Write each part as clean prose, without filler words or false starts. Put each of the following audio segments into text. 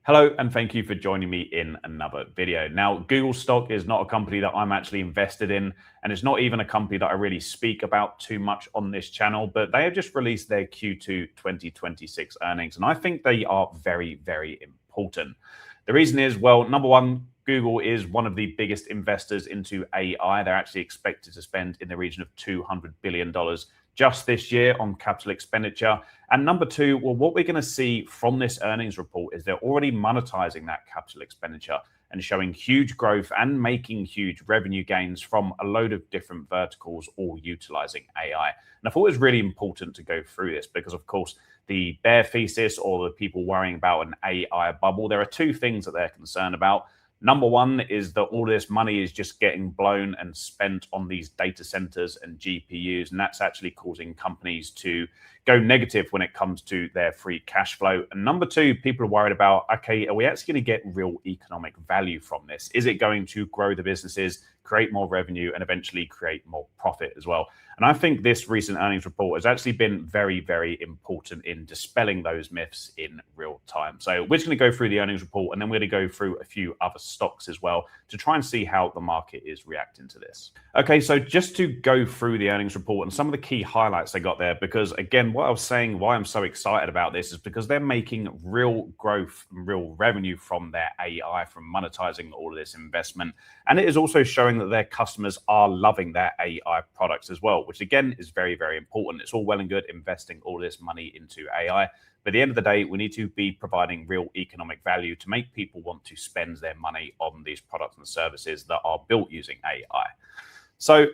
Hello, and thank you for joining me in another video. Now, Google stock is not a company that I'm actually invested in, and it's not even a company that I really speak about too much on this channel, but they have just released their Q2 2026 earnings, and I think they are very, very important. The reason is, well, number one, Google is one of the biggest investors into AI. They're actually expected to spend in the region of $200 billion just this year on capital expenditure. And number two, well, what we're going to see from this earnings report is they're already monetizing that capital expenditure and showing huge growth and making huge revenue gains from a load of different verticals, all utilizing AI. And I thought it was really important to go through this because, of course, the bear thesis or the people worrying about an AI bubble, there are two things that they're concerned about. Number one is that all this money is just getting blown and spent on these data centers and GPUs, and that's actually causing companies to go negative when it comes to their free cash flow. And number two, people are worried about, okay, are we actually going to get real economic value from this? Is it going to grow the businesses, create more revenue, and eventually create more profit as well? And I think this recent earnings report has actually been very, very important in dispelling those myths in real time. So we're just going to go through the earnings report, and then we're going to go through a few other stocks as well to try and see how the market is reacting to this. Okay, so just to go through the earnings report and some of the key highlights they got there, because again, what I was saying, why I'm so excited about this is because they're making real growth and real revenue from their AI, from monetizing all of this investment. And it is also showing that their customers are loving their AI products as well, which again is very, very important. It's all well and good investing all this money into AI. But at the end of the day, we need to be providing real economic value to make people want to spend their money on these products and services that are built using AI. So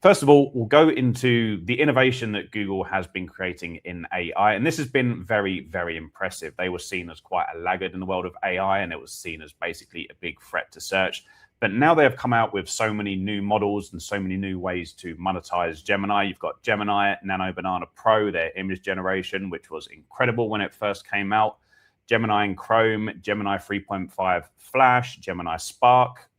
first of all, we'll go into the innovation that Google has been creating in AI. And this has been very, very impressive. They were seen as quite a laggard in the world of AI, and it was seen as basically a big threat to search. But now they have come out with so many new models and so many new ways to monetize Gemini. You've got Gemini Nano Banana Pro, their image generation, which was incredible when it first came out. Gemini in Chrome, Gemini 3.5 Flash, Gemini Spark,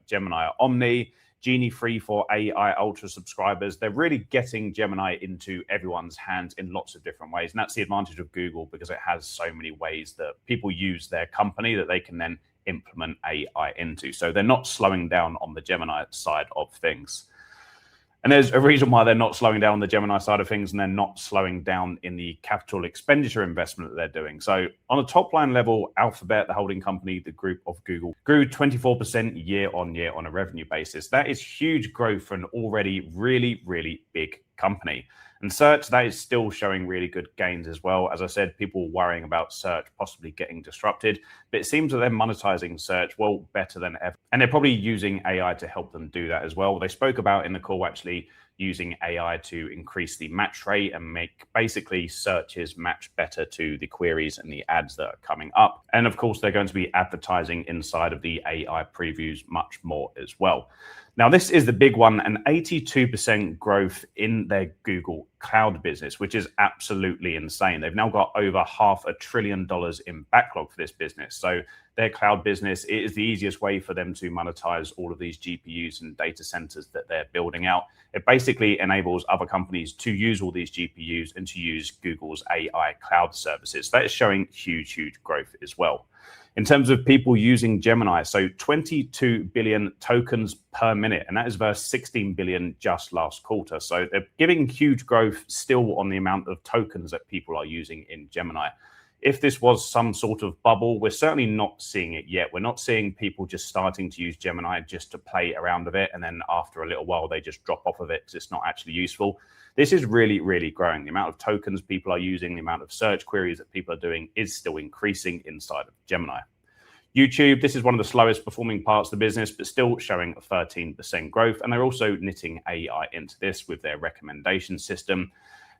Gemini Omni, Genie 3 for AI Ultra subscribers. They're really getting Gemini into everyone's hands in lots of different ways. And that's the advantage of Google because it has so many ways that people use their company that they can then implement AI into. So they're not slowing down on the Gemini side of things. And there's a reason why they're not slowing down on the Gemini side of things, and they're not slowing down in the capital expenditure investment that they're doing. So on a top line level, Alphabet, the holding company, the group of Google, grew 24% year on year on a revenue basis. That is huge growth for an already really, really big company. And search, that is still showing really good gains as well. As I said, people worrying about search possibly getting disrupted, but it seems that they're monetizing search well better than ever. And they're probably using AI to help them do that as well. They spoke about in the call actually using AI to increase the match rate and make basically searches match better to the queries and the ads that are coming up. And of course, they're going to be advertising inside of the AI previews much more as well. Now, this is the big one, an 82% growth in their Google Cloud business, which is absolutely insane. They've now got over $500 billion in backlog for this business. So their cloud business is the easiest way for them to monetize all of these GPUs and data centers that they're building out. It basically enables other companies to use all these GPUs and to use Google's AI cloud services. That is showing huge, huge growth as well. In terms of people using Gemini, so 22 billion tokens per minute, and that is versus 16 billion just last quarter. So they're giving huge growth still on the amount of tokens that people are using in Gemini. If this was some sort of bubble, we're certainly not seeing it yet. We're not seeing people just starting to use Gemini just to play around with it, and then after a little while, they just drop off of it because it's not actually useful. This is really, really growing. The amount of tokens people are using, the amount of search queries that people are doing is still increasing inside of Gemini. YouTube, this is one of the slowest performing parts of the business, but still showing a 13% growth. And they're also knitting AI into this with their recommendation system.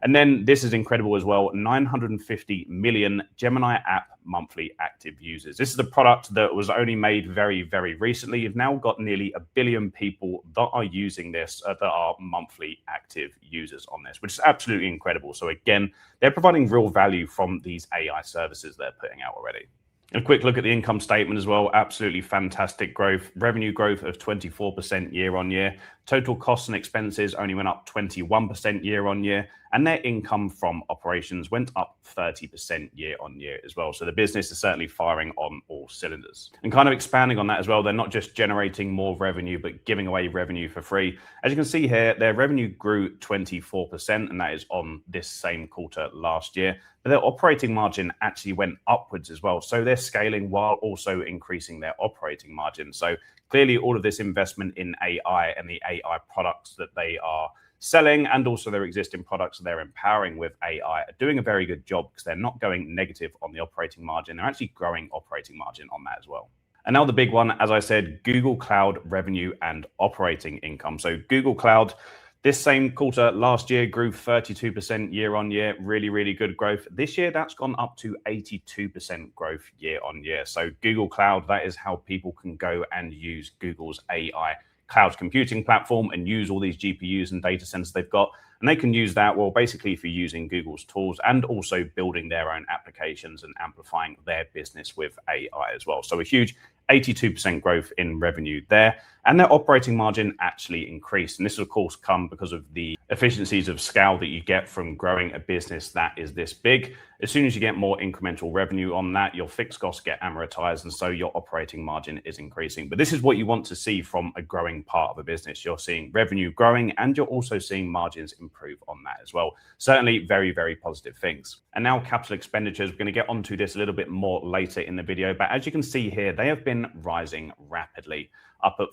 And then this is incredible as well, 950 million Gemini app monthly active users. This is a product that was only made very, very recently. You've now got nearly 1 billion people that are using this, that are monthly active users on this, which is absolutely incredible. So again, they're providing real value from these AI services they're putting out already. A quick look at the income statement as well. Absolutely fantastic growth. Revenue growth of 24% year on year. Total costs and expenses only went up 21% year on year, and their income from operations went up 30% year on year as well. So the business is certainly firing on all cylinders. And kind of expanding on that as well, they're not just generating more revenue, but giving away revenue for free. As you can see here, their revenue grew 24%, and that is on this same quarter last year. But their operating margin actually went upwards as well. So they're scaling while also increasing their operating margin. So clearly all of this investment in AI and the AI products that they are selling and also their existing products they're empowering with AI are doing a very good job because they're not going negative on the operating margin. They're actually growing operating margin on that as well. And now the big one, as I said, Google Cloud revenue and operating income. So Google Cloud, this same quarter last year grew 32% year on year, really, really good growth. This year, that's gone up to 82% growth year on year. So Google Cloud, that is how people can go and use Google's AI cloud computing platform and use all these GPUs and data centers they've got. And they can use that, well, basically for using Google's tools and also building their own applications and amplifying their business with AI as well. So a huge 82% growth in revenue there. And their operating margin actually increased. And this, of course, come because of the efficiencies of scale that you get from growing a business that is this big. As soon as you get more incremental revenue on that, your fixed costs get amortized, and so your operating margin is increasing. But this is what you want to see from a growing part of a business. You're seeing revenue growing, and you're also seeing margins improve on that as well. Certainly very, very positive things. And now capital expenditures. We're going to get onto this a little bit more later in the video. But as you can see here, they have been rising rapidly, up at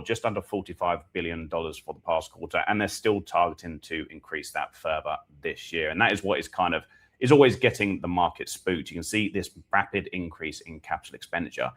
just under $45 billion for the past quarter. And they're still targeting to increase that further this year. And that is what is always getting the market spooked. You can see this rapid increase in capital expenditure.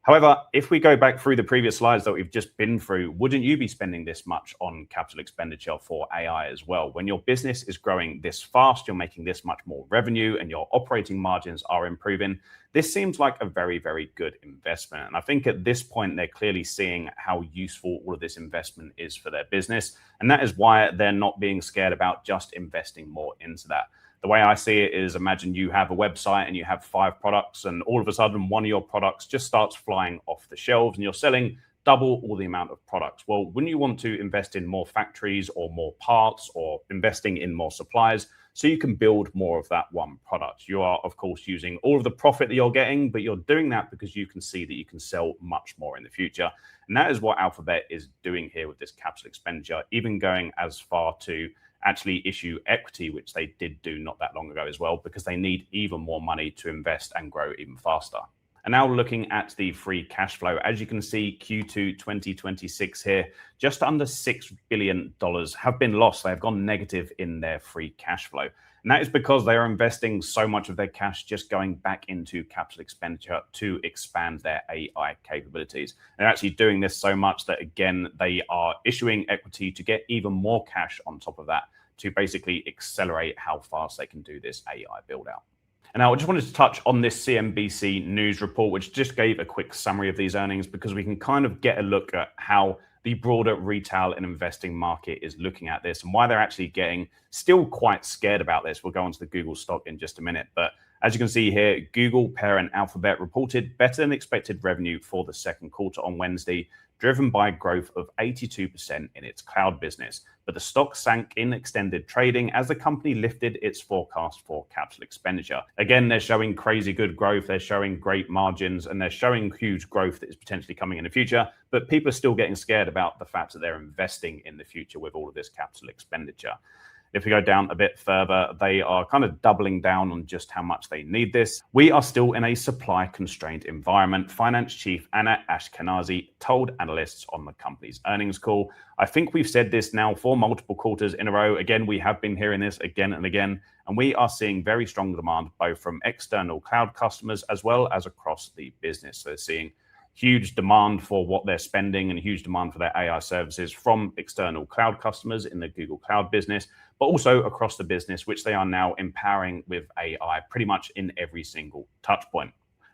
However, if we go back through the previous slides that we've just been through, wouldn't you be spending this much on capital expenditure for AI as well? When your business is growing this fast, you're making this much more revenue and your operating margins are improving. This seems like a very, very good investment. And I think at this point, they're clearly seeing how useful all of this investment is for their business. And that is why they're not being scared about just investing more into that. The way I see it is, imagine you have a website and you have 5 products, and all of a sudden one of your products just starts flying off the shelves and you're selling double all the amount of products. Well, wouldn't you want to invest in more factories or more parts or investing in more supplies so you can build more of that one product? You are, of course, using all of the profit that you're getting, but you're doing that because you can see that you can sell much more in the future. And that is what Alphabet is doing here with this capital expenditure, even going as far to actually issue equity, which they did do not that long ago as well, because they need even more money to invest and grow even faster. And now looking at the free cash flow, as you can see, Q2 2026 here, just under $6 billion have been lost. They have gone negative in their free cash flow. And that is because they are investing so much of their cash just going back into capital expenditure to expand their AI capabilities. They're actually doing this so much that, again, they are issuing equity to get even more cash on top of that to basically accelerate how fast they can do this AI build out. And now I just wanted to touch on this CNBC News report, which just gave a quick summary of these earnings, because we can kind of get a look at how the broader retail and investing market is looking at this and why they're actually getting still quite scared about this. We'll go on to the Google stock in just a minute. But as you can see here, Google parent Alphabet reported better than expected revenue for the second quarter on Wednesday, driven by growth of 82% in its cloud business. But the stock sank in extended trading as the company lifted its forecast for capital expenditure. Again, they're showing crazy good growth, they're showing great margins, and they're showing huge growth that is potentially coming in the future. But people are still getting scared about the fact that they're investing in the future with all of this capital expenditure. If we go down a bit further, they are kind of doubling down on just how much they need this. We are still in a supply-constrained environment, Finance Chief Anna Ashkenazi told analysts on the company's earnings call. I think we've said this now for multiple quarters in a row. Again, we have been hearing this again and again, and we are seeing very strong demand both from external cloud customers as well as across the business. They're seeing huge demand for what they're spending and huge demand for their AI services from external cloud customers in the Google Cloud business, but also across the business, which they are now empowering with AI pretty much in every single touch point.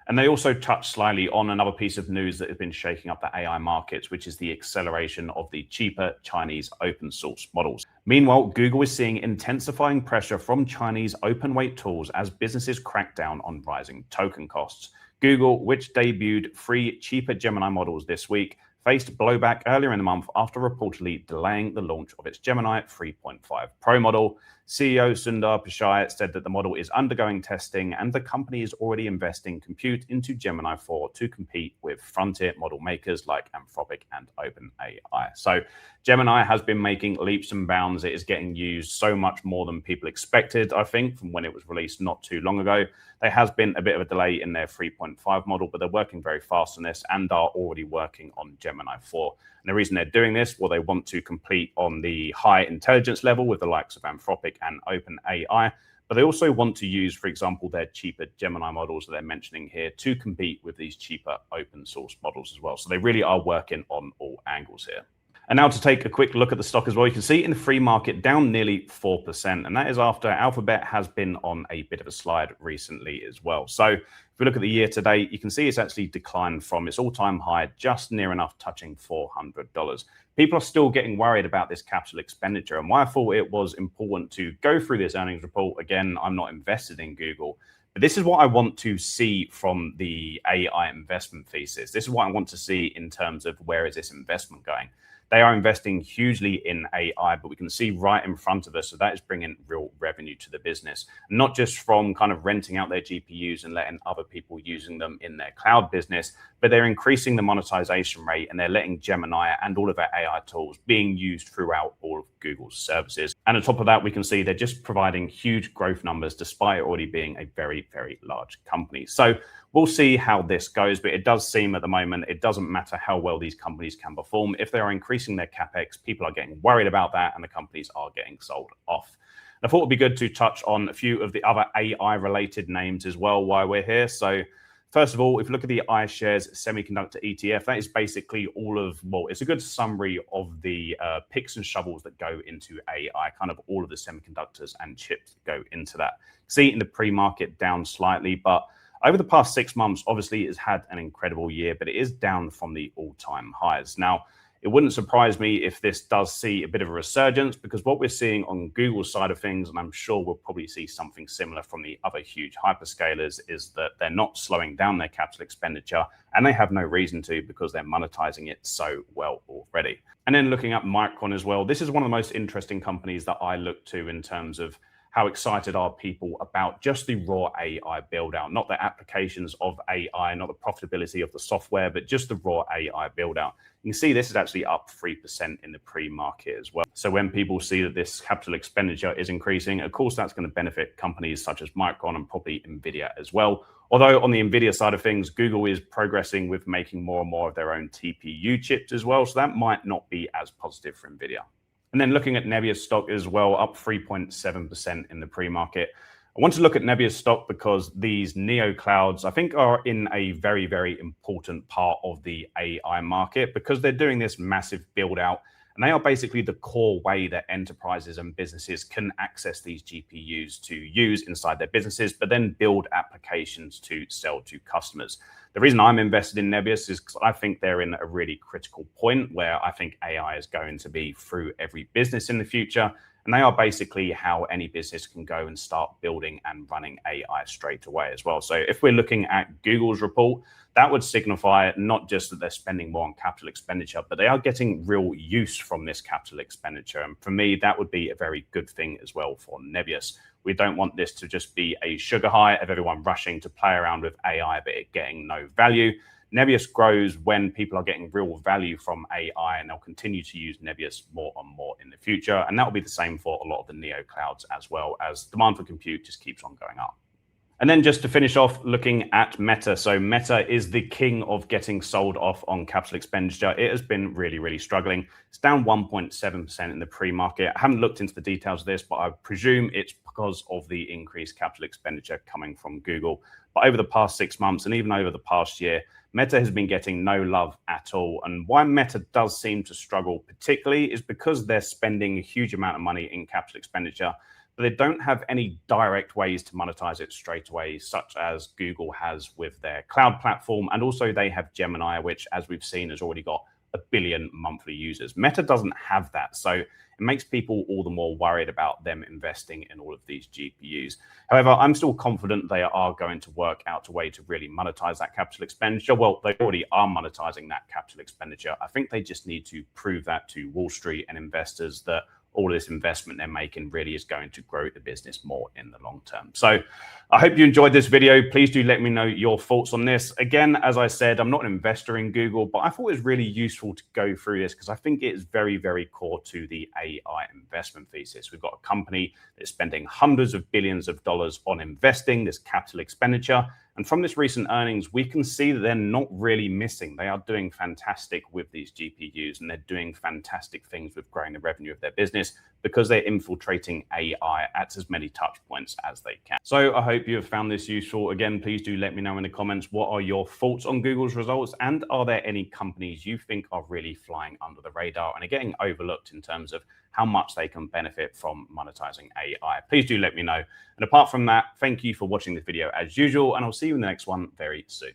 And they also touched slightly on another piece of news that has been shaking up the AI markets, which is the acceleration of the cheaper Chinese open source models. Meanwhile, Google is seeing intensifying pressure from Chinese open weight tools as businesses crack down on rising token costs. Google, which debuted free, cheaper Gemini models this week, faced blowback earlier in the month after reportedly delaying the launch of its Gemini 3.5 Pro model. CEO Sundar Pichai said that the model is undergoing testing and the company is already investing compute into Gemini 4 to compete with frontier model makers like Anthropic and OpenAI. So Gemini has been making leaps and bounds. It is getting used so much more than people expected, I think, from when it was released not too long ago. There has been a bit of a delay in their 3.5 model, but they're working very fast on this and are already working on Gemini 4. And the reason they're doing this, well, they want to compete on the high intelligence level with the likes of Anthropic and OpenAI, but they also want to use, for example, their cheaper Gemini models that they're mentioning here to compete with these cheaper open source models as well. So they really are working on all angles here. And now to take a quick look at the stock as well, you can see in the free market down nearly 4%. And that is after Alphabet has been on a bit of a slide recently as well. So if we look at the year to date, you can see it's actually declined from its all-time high, just near enough touching $400. People are still getting worried about this capital expenditure. And why I thought it was important to go through this earnings report, again, I'm not invested in Google, but this is what I want to see from the AI investment thesis. This is what I want to see in terms of where is this investment going. They are investing hugely in AI, but we can see right in front of us, so that is bringing real revenue to the business, not just from kind of renting out their GPUs and letting other people using them in their cloud business, but they're increasing the monetization rate and they're letting Gemini and all of their AI tools being used throughout all of Google's services. And on top of that, we can see they're just providing huge growth numbers despite already being a very, very large company. So we'll see how this goes, but it does seem at the moment, it doesn't matter how well these companies can perform. If they are increasing their CapEx, people are getting worried about that and the companies are getting sold off. And I thought it would be good to touch on a few of the other AI-related names as well while we're here. So first of all, if you look at the iShares Semiconductor ETF, that is basically all of, well, it's a good summary of the picks and shovels that go into AI, kind of all of the semiconductors and chips that go into that. See in the pre-market down slightly, but over the past 6 months, obviously, it's had an incredible year, but it is down from the all-time highs. Now, it wouldn't surprise me if this does see a bit of a resurgence, because what we're seeing on Google's side of things, and I'm sure we'll probably see something similar from the other huge hyperscalers, is that they're not slowing down their capital expenditure, and they have no reason to because they're monetizing it so well already. And then looking at Micron as well, this is one of the most interesting companies that I look to in terms of how excited are people about just the raw AI build out, not the applications of AI, not the profitability of the software, but just the raw AI build out. You can see this is actually up 3% in the pre-market as well. So when people see that this capital expenditure is increasing, of course, that's going to benefit companies such as Micron and probably NVIDIA as well. Although on the NVIDIA side of things, Google is progressing with making more and more of their own TPU chips as well. So that might not be as positive for NVIDIA. And then looking at Nebius stock as well, up 3.7% in the pre-market. I want to look at Nebius stock because these neo clouds, I think, are in a very, very important part of the AI market because they're doing this massive build out. And they are basically the core way that enterprises and businesses can access these GPUs to use inside their businesses, but then build applications to sell to customers. The reason I'm invested in Nebius is because I think they're in a really critical point where I think AI is going to be through every business in the future. And they are basically how any business can go and start building and running AI straight away as well. So if we're looking at Google's report, that would signify not just that they're spending more on capital expenditure, but they are getting real use from this capital expenditure. And for me, that would be a very good thing as well for Nebius. We don't want this to just be a sugar high of everyone rushing to play around with AI, but it getting no value. Nebius grows when people are getting real value from AI, and they'll continue to use Nebius more and more in the future. And that will be the same for a lot of the neo clouds as well, as demand for compute just keeps on going up. And then just to finish off, looking at Meta. So Meta is the king of getting sold off on capital expenditure. It has been really, really struggling. It's down 1.7% in the pre-market. I haven't looked into the details of this, but I presume it's because of the increased capital expenditure coming from Google. But over the past 6 months and even over the past year, Meta has been getting no love at all. And why Meta does seem to struggle particularly is because they're spending a huge amount of money in capital expenditure, but they don't have any direct ways to monetize it straight away, such as Google has with their cloud platform. And also they have Gemini, which, as we've seen, has already got 1 billion monthly users. Meta doesn't have that. So it makes people all the more worried about them investing in all of these GPUs. However, I'm still confident they are going to work out a way to really monetize that capital expenditure. Well, they already are monetizing that capital expenditure. I think they just need to prove that to Wall Street and investors that all this investment they're making really is going to grow the business more in the long term. So I hope you enjoyed this video. Please do let me know your thoughts on this. Again, as I said, I'm not an investor in Google, but I thought it was really useful to go through this because I think it is very, very core to the AI investment thesis. We've got a company that's spending hundreds of billions of dollars on investing, this capital expenditure. And from this recent earnings, we can see that they're not really missing. They are doing fantastic with these GPUs, and they're doing fantastic things with growing the revenue of their business because they're infiltrating AI at as many touch points as they can. So I hope you have found this useful. Again, please do let me know in the comments, what are your thoughts on Google's results? And are there any companies you think are really flying under the radar and are getting overlooked in terms of how much they can benefit from monetizing AI? Please do let me know. And apart from that, thank you for watching this video as usual, and I'll see you in the next one very soon.